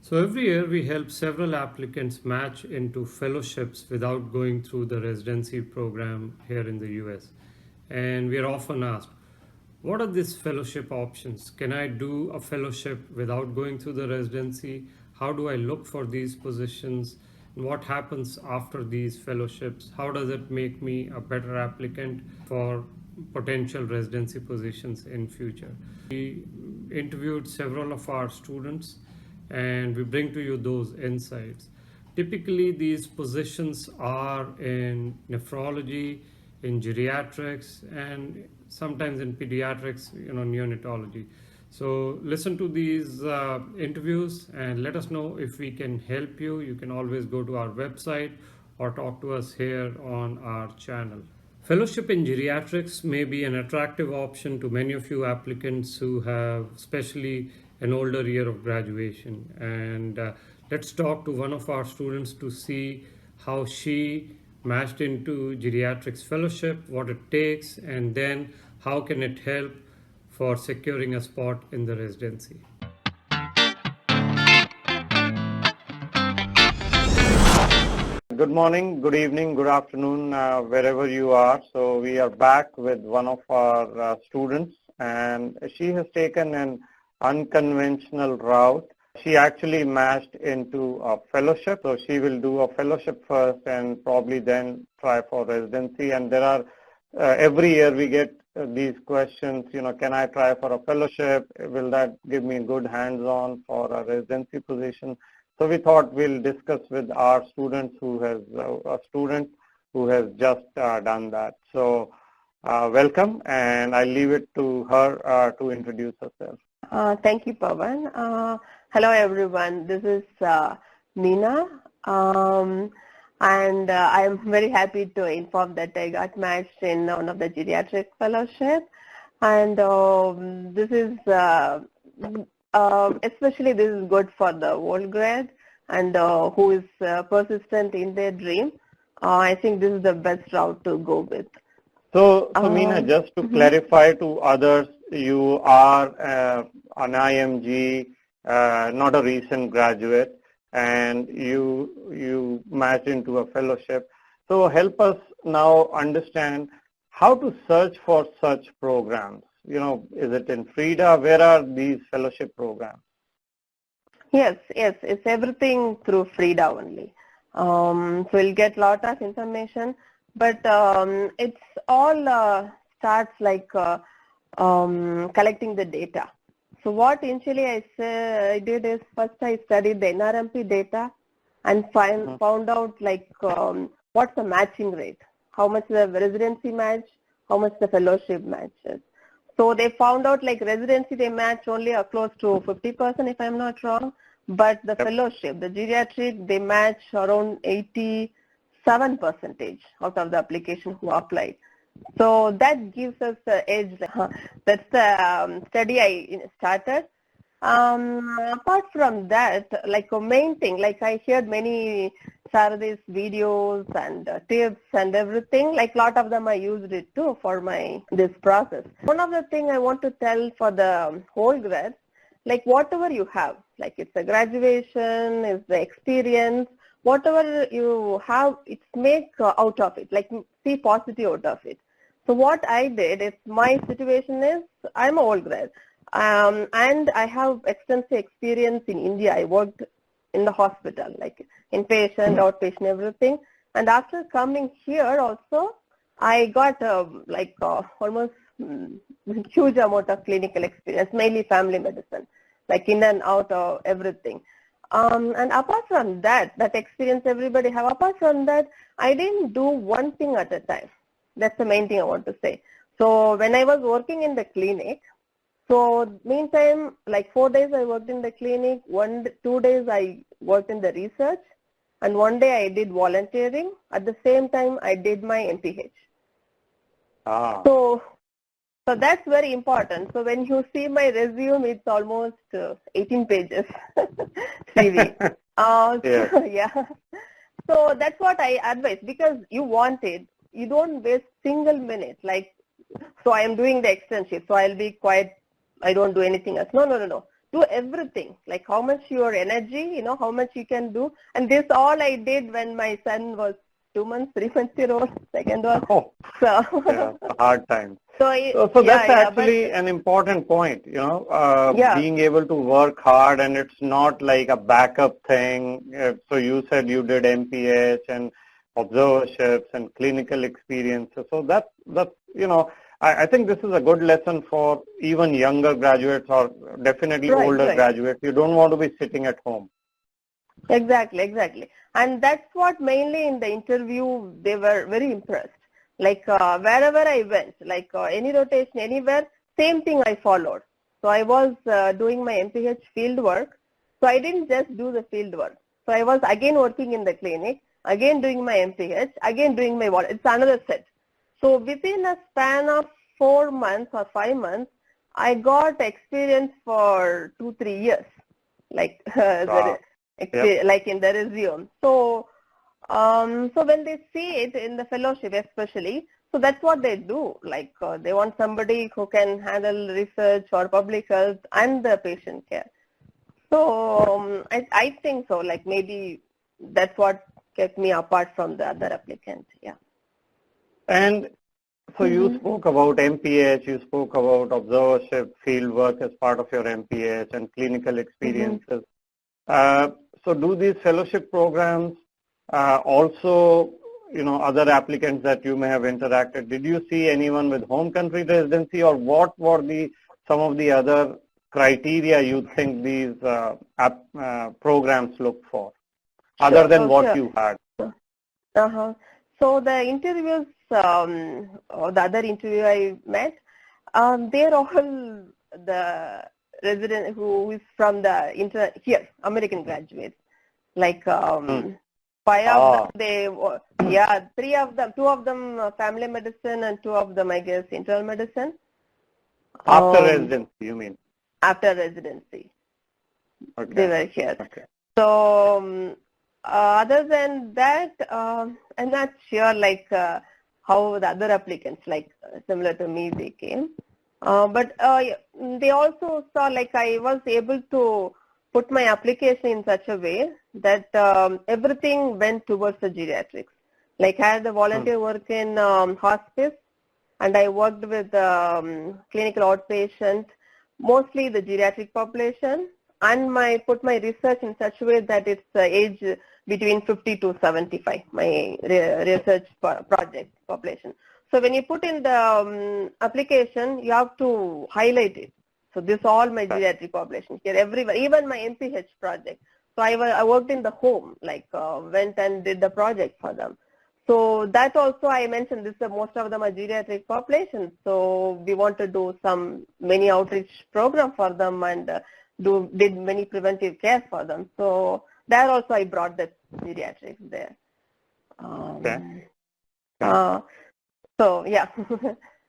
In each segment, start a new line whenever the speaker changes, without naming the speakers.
So every year we help several applicants match into fellowships without going through the residency program here in the US. And we are often asked, what are these fellowship options? Can I do a fellowship without going through the residency? How do I look for these positions? And what happens after these fellowships? How does it make me a better applicant for potential residency positions in future? We interviewed several of our students and we bring to you those insights. Typically, these positions are in nephrology, in geriatrics, and sometimes in pediatrics, neonatology. So listen to these interviews and let us know if we can help you. You can always go to our website or talk to us here on our channel. Fellowship in geriatrics may be an attractive option to many of you applicants who have especially an older year of graduation. And let's talk to one of our students to see how she matched into geriatrics fellowship, what it takes, and then how can it help for securing a spot in the residency.
Good morning, good evening, good afternoon, wherever you are. So we are back with one of our students, and she has taken an unconventional route. She actually matched into a fellowship, so she will do a fellowship first and probably then try for residency. And there are, every year we get these questions, can I try for a fellowship? Will that give me good hands-on for a residency position? So we thought we'll discuss with our students a student who has just done that. So welcome, and I leave it to her to introduce herself.
Thank you, Pawan. Hello, everyone. This is Meena, and I'm very happy to inform that I got matched in one of the geriatric fellowship, and this is especially this is good for the old grad and who is persistent in their dream. I think this is the best route to go with.
So Meena, just to clarify to others, you are an IMG, not a recent graduate, and you matched into a fellowship. So help us now understand how to search for such programs. Is it in FRIDA? Where are these fellowship programs?
Yes, it's everything through FRIDA only. So we'll get a lot of information, but it's all starts like collecting the data. So what initially I did is first I studied the NRMP data and found out like what's the matching rate, how much the residency match, how much the fellowship matches. So they found out like residency they match only close to 50% if I'm not wrong, but the fellowship, the geriatric, they match around 87% out of the application who applied. So that gives us the edge. That's the study I started. Apart from that, like a main thing, like I shared many Sarthi's videos and tips and everything, like a lot of them I used it too for this process. One of the things I want to tell for the whole grads, like whatever you have, like it's a graduation, it's the experience, whatever you have, it's make out of it, like see positive out of it. So what I did is my situation is I'm an old grad. And I have extensive experience in India. I worked in the hospital, like inpatient, outpatient, everything. And after coming here also, I got almost huge amount of clinical experience, mainly family medicine, like in and out of everything. And apart from that experience everybody have, apart from that, I didn't do one thing at a time. That's the main thing I want to say. So when I was working in the clinic, so meantime, like 4 days I worked in the clinic, 2 days I worked in the research, and 1 day I did volunteering. At the same time, I did my MPH. So that's very important. So when you see my resume, it's almost 18 pages CV. Yeah. So that's what I advise, because you want it. You don't waste single minute. Like, so I am doing the externship, so I'll be quiet. I don't do anything else. No. do everything, like how much your energy, how much you can do. And this all I did when my son was 2 months, 3 months old, second one.
Oh,
So,
yeah, a hard time.
so
That's actually an important point, being able to work hard, and it's not like a backup thing. So you said you did MPH and observerships and clinical experiences. So that's I think this is a good lesson for even younger graduates or definitely older graduates. You don't want to be sitting at home.
Exactly. And that's what mainly in the interview they were very impressed. Like wherever I went, like any rotation, anywhere, same thing I followed. So I was doing my MPH field work. So I didn't just do the field work. So I was again working in the clinic, again doing my MPH, again doing my it's another set. So within a span of 4 months or 5 months, I got experience for 2-3 years, like like in the resume. So when they see it in the fellowship especially, so that's what they do. Like they want somebody who can handle research or public health and the patient care. So I think so, like maybe that's what kept me apart from the other applicants, yeah.
And so you spoke about MPH, you spoke about observership, field work as part of your MPH and clinical experiences. So do these fellowship programs also, other applicants that you may have interacted, did you see anyone with home country residency, or what were some of the other criteria you think these programs look for, other than what you had?
So the interviews, the other interview I met, they're all the resident who is from the American graduates. Like 5 of them, 3 of them, 2 of them family medicine and 2 of them I guess internal medicine.
After residency, you mean?
After residency.
Okay.
They were here.
Okay.
So other than that, I'm not sure like how the other applicants, like similar to me, they came. But they also saw like I was able to put my application in such a way that everything went towards the geriatrics. Like I had a volunteer work in hospice, and I worked with clinical outpatient, mostly the geriatric population, and put my research in such a way that it's age between 50 to 75, my research project population. So when you put in the application, you have to highlight it. So this is all my geriatric population here, everywhere, even my MPH project. So I worked in the home, like went and did the project for them. So that also I mentioned, most of them are geriatric populations. So we want to do many outreach program for them and did many preventive care for them. So there also I brought the geriatrics there. So yeah,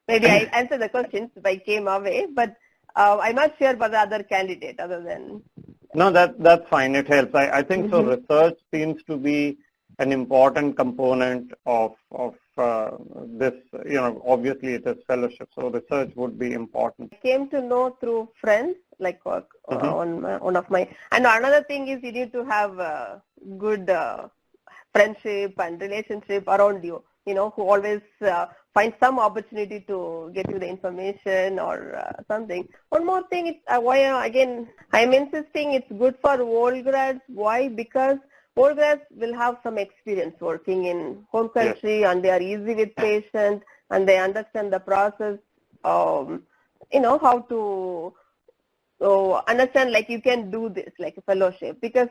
maybe I answered the questions if I came away, but I'm not sure about the other candidate other than.
No, that's fine. It helps. I think so. Research seems to be an important component of this. Obviously it is fellowship, so research would be important.
I came to know through friends, like one of my. And another thing is you need to have a good friendship and relationship around you. Who always find some opportunity to get you the information or something. One more thing, again, I'm insisting it's good for old grads. Why? Because old grads will have some experience working in home country, and they are easy with patients, and they understand the process, how to understand, like you can do this, like a fellowship. Because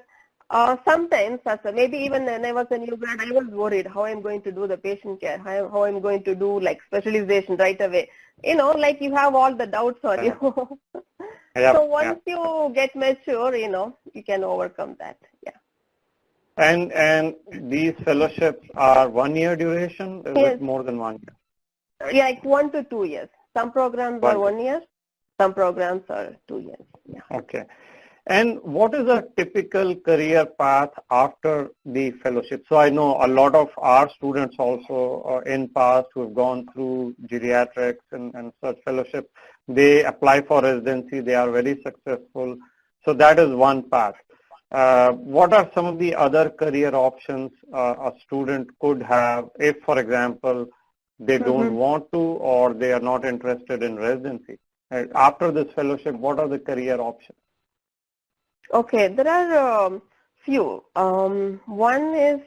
sometimes, maybe even when I was a new grad, I was worried how I'm going to do the patient care, how I'm going to do like specialization right away. Like you have all the doubts on you. So once you get mature, you can overcome that. Yeah.
And these fellowships are 1 year duration? Is it more than 1 year?
Yeah, like 1 to 2 years. Some programs are 1 year, some programs are 2 years. Yeah.
Okay. And what is a typical career path after the fellowship? So I know a lot of our students also in past who have gone through geriatrics and such fellowship, they apply for residency, they are very successful. So that is one path. What are some of the other career options a student could have if, for example, they don't want to or they are not interested in residency? After this fellowship, what are the career options?
Okay, there are few. One is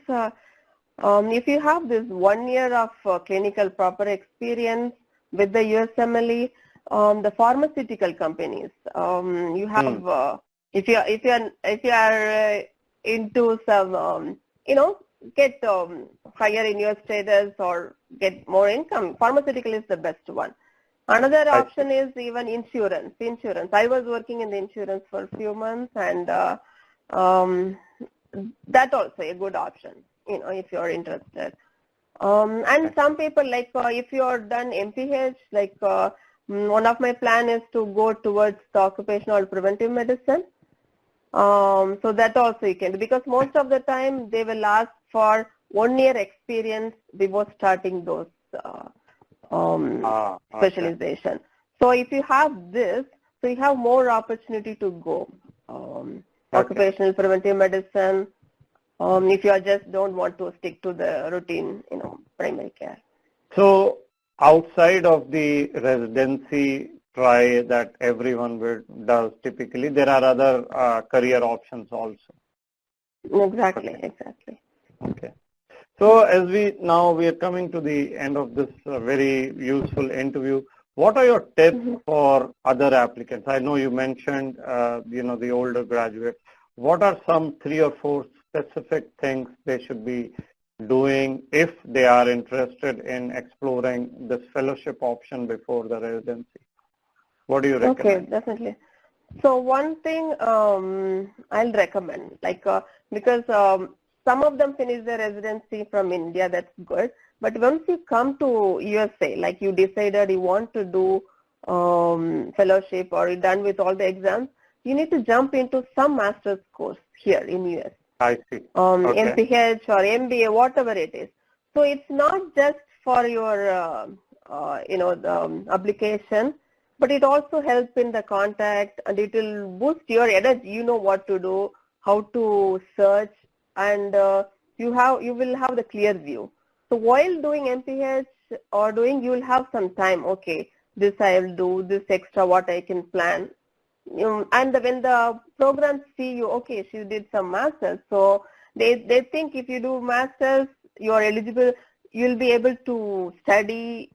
if you have this 1 year of clinical proper experience with the USMLE, the pharmaceutical companies, you have if you are into some get higher in your status or get more income, pharmaceutical is the best one. Another option is even insurance. I was working in the insurance for a few months, and that also a good option, if you're interested. And some people, like if you're done MPH, like one of my plan is to go towards the occupational preventive medicine. So that also you can do, because most of the time they will ask for 1 year experience before starting those specialization. So if you have this, so you have more opportunity to go. Occupational preventive medicine, if you just don't want to stick to the routine, primary care.
So outside of the residency try that everyone does typically, there are other career options also.
Exactly.
Okay. So as we are coming to the end of this very useful interview, what are your tips for other applicants? I know you mentioned, the older graduates. What are some 3 or 4 specific things they should be doing if they are interested in exploring this fellowship option before the residency? What do you recommend?
Okay, definitely. So one thing I'll recommend, because some of them finish their residency from India, that's good. But once you come to USA, like you decided you want to do fellowship or you're done with all the exams, you need to jump into some master's course here in US.
I see.
MPH or MBA, whatever it is. So it's not just for your, the application, but it also helps in the contact, and it will boost your energy. You know what to do, how to search, and you will have the clear view. So while doing MPH or you will have some time. Okay, this I will do, this extra what I can plan. And when the programs see you, okay, she did some masters, so they think if you do masters, you are eligible. You'll be able to study,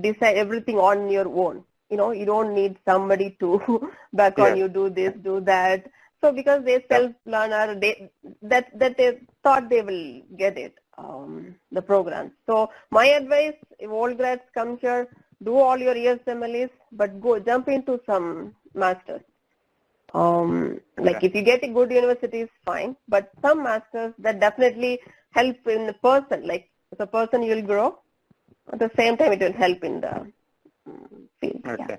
decide everything on your own. You don't need somebody to back on you, do this, do that. So because they self-learner, they thought they will get it, the program. So my advice, if all grads come here, do all your USMLEs, but jump into some masters. Like if you get a good university, fine, but some masters that definitely help in the person, like as a person you'll grow, at the same time it will help in the field.
Okay.
Yeah.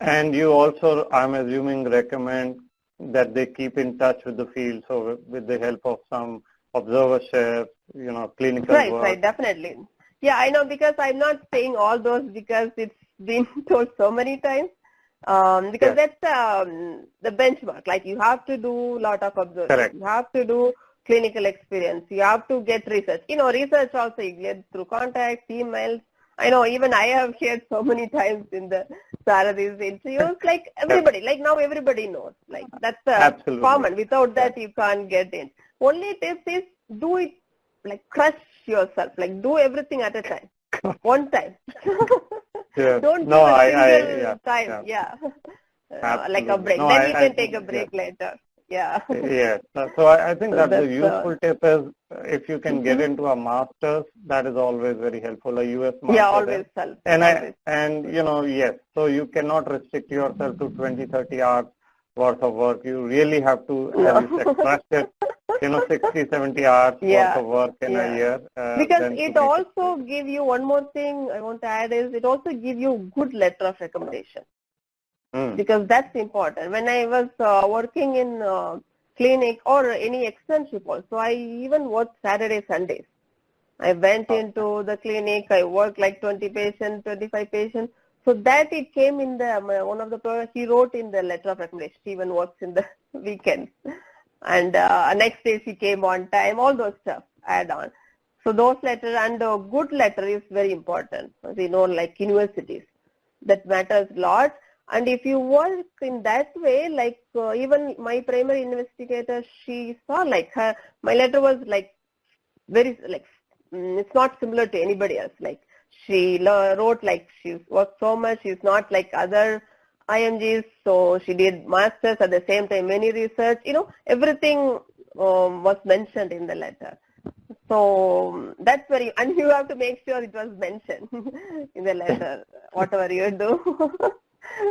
And you also, I'm assuming, recommend that they keep in touch with the field, so with the help of some observership, clinical work.
Right, definitely. Yeah, I know, because I'm not saying all those because it's been told so many times. Because that's the benchmark. Like you have to do a lot of observation.
Correct.
You have to do clinical experience. You have to get research. Research also you get through contacts, emails. I know, even I have shared so many times in the Sarthi's interviews. Like everybody, like now everybody knows. Like that's common. Without that, you can't get in. Only tip is do it, like crush yourself. Like do everything at a time, one time. Don't do a single time. Yeah. Like a break. Then you can take a break later. Yeah.
Yes. So I think that the useful tip is if you can get into a master's, that is always very helpful. A US master's.
Yeah, always helps.
And yes. So you cannot restrict yourself to 20, 30 hours worth of work. You really have to, as you said, crush it. 60, 70 hours worth of work in a year.
Because it also give you one more thing I want to add is it also give you good letter of recommendation. Because that's important. When I was working in clinic or any externship also, I even worked Saturday, Sundays. I went into the clinic, I worked like 20 patients, 25 patients. So that it came in the one of the programs he wrote in the letter of recommendation. She even works in the weekends, and next day she came on time. All those stuff add on. So those letters, and a good letter is very important. As you know, like universities, that matters a lot. And if you work in that way, like even my primary investigator, she saw like my letter was like very like it's not similar to anybody else. Like she wrote like she's worked so much. She's not like other IMGs. So she did masters at the same time, many research. You know, everything was mentioned in the letter. So that's very, and you have to make sure it was mentioned in the letter, whatever you do.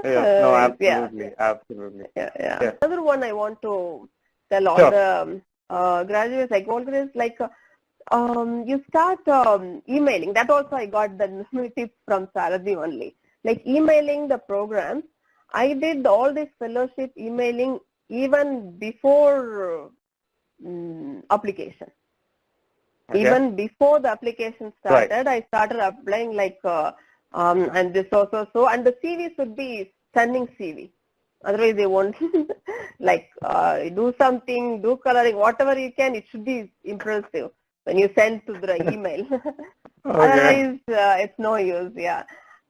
Yeah, no, absolutely, absolutely.
Yeah. Another one I want to tell all
Sure.
the graduates, like always, like you start emailing. That also I got the tips from Sarthi only. Like emailing the program. I did all this fellowship emailing even before application.
Okay.
Even before the application started,
Right.
I started applying like and this so, and the CV should be stunning CV. Otherwise they won't like do something, do coloring, whatever you can, it should be impressive when you send to the email. Otherwise it's no use, yeah.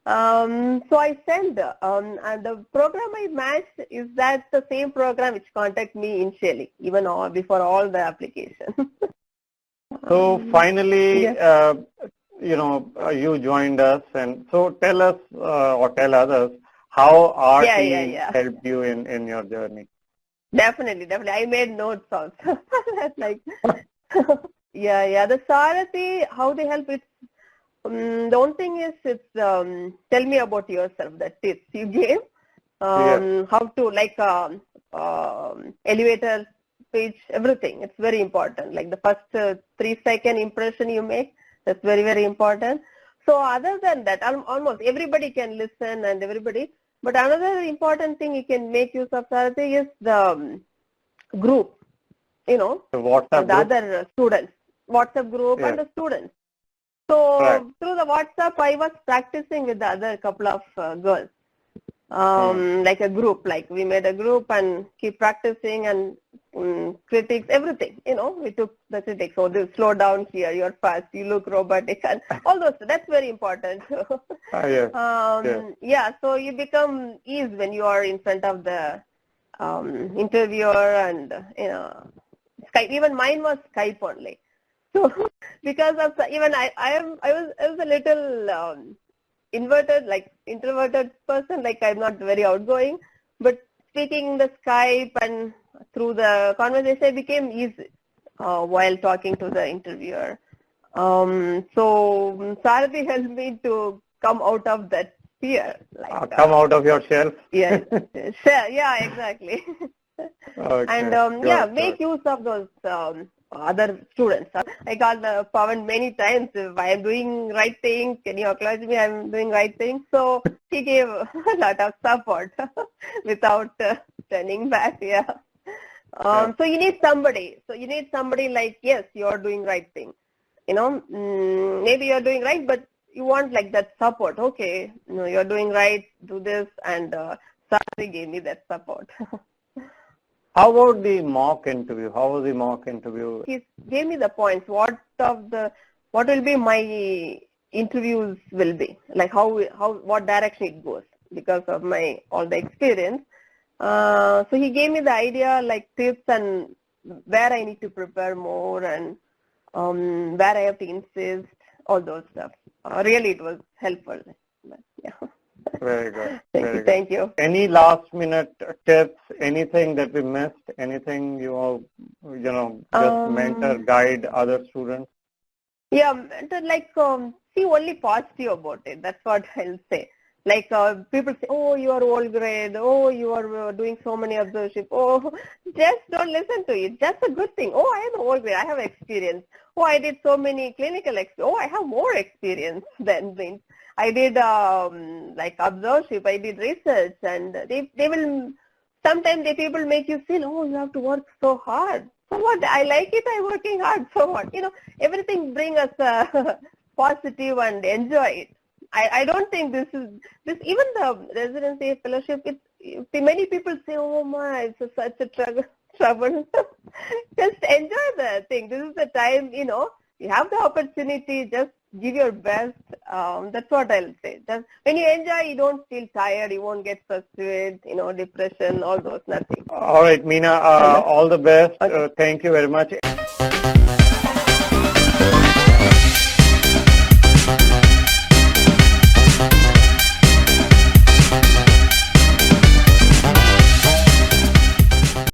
So I send and the program I matched is that the same program which contacted me initially, even before all the application.
So finally,
yes.
you joined us, and so tell us or tell others how our team helped you in your journey.
Definitely. I made notes also. That's like, the Sarthi, how they help it. The only thing is, it's tell me about yourself. The tips you gave. How to like elevator page, everything. It's very important. Like the first 3-second impression you make, that's very, very important. So other than that, almost everybody can listen and everybody. But another important thing you can make use of Sarthi is the group. You know,
the WhatsApp
the
group?
other students, WhatsApp group and the students. So through the WhatsApp, I was practicing with the other couple of girls. Like a group, like we made a group and keep practicing and critics, everything, you know, we took the critics. So this slow down here, you're fast, you look robotic and all those, that's very important. So you become ease when you are in front of the interviewer and, you know, Skype, even mine was Skype only. So because of, even I was a little, introverted person, like I'm not very outgoing, but speaking the Skype and through the conversation it became easy while talking to the interviewer. So Sarthi helped me to come out of that fear. Like,
come out of your shell?
Yeah, yeah, exactly. And make use of those other students. I called Pawan many times, if I am doing right thing, can you acknowledge me I am doing right thing? So he gave a lot of support without turning back, So you need somebody. So you need somebody like, yes, you are doing right thing. You know, maybe you are doing right, but you want like that support. Okay, you are doing right, do this, and Sarthi gave me that support.
How about the mock interview? How was the mock interview?
He gave me the points. What will be my interviews will be, like what direction it goes because of my all the experience. So he gave me the idea, like tips and where I need to prepare more and where I have to insist, all those stuff. Really, it was helpful. But, yeah.
Very good.
Thank you.
Any last minute tips, anything that we missed, anything you just mentor, guide other students?
Yeah, like see only positive about it. That's what I'll say. Like people say, oh, you are old grade, oh, you are doing so many observership, oh, just don't listen to it. That's a good thing. Oh, I am old grade, I have experience. Oh, I did so many clinical experience. Oh, I have more experience than things. I did like observership, I did research, and they will, sometimes the people make you feel, oh, you have to work so hard. So what, I like it, I'm working hard, so what? You know, everything bring us positive and enjoy it. I don't think this even the residency fellowship, many people say, oh my, it's such a trouble. Just enjoy the thing. This is the time, you have the opportunity, just give your best. That's what I'll say. Just when you enjoy, you don't feel tired, you won't get frustrated, depression, all those, nothing.
All right, Meena, all the best.
Okay.
Thank you very much.